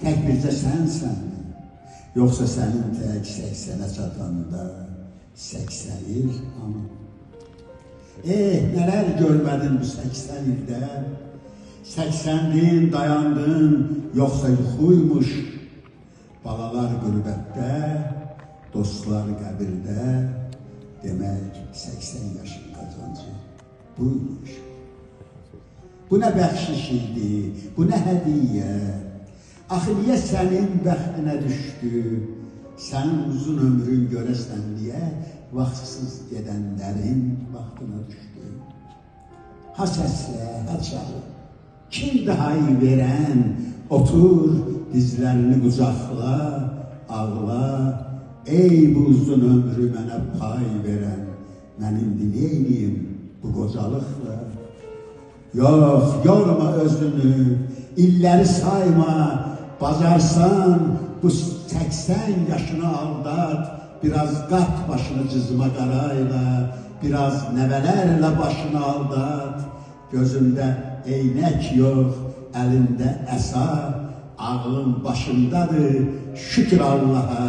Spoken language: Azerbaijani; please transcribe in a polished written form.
Tək bircə sənsən, yoxsa sənin tək 80-ə çatanda 80 ama. Nələr görmədin bu 80 ildə, 80'din dayandın, yoxsa yuxuymuş. Balalar qürbətdə, dostlar qəbirdə, demək 80 yaşın qazancı buymuş. Bu nə bəxşiş idi, bu nə hədiyyə. Axı niyə sənin bəxtinə düşdü, sənin uzun ömrün görəsən niyə vaxtsız gedənlərin vaxtına düşdü. Ha səslə, ha çalı, kim daha iyi verən, otur, dizlərini qucaqla, ağla, ey bu uzun ömrü mənə pay verən, mənim diləyim bu qocalıqla. Yox, yorma özünü, illəri sayma, bacarsan bu 80 yaşını aldat, biraz qat başını cızma qarayla, biraz nəvələrlə başını aldat, gözündə eynək yox, əlində əsa, ağlın başındadır, şükür Allaha.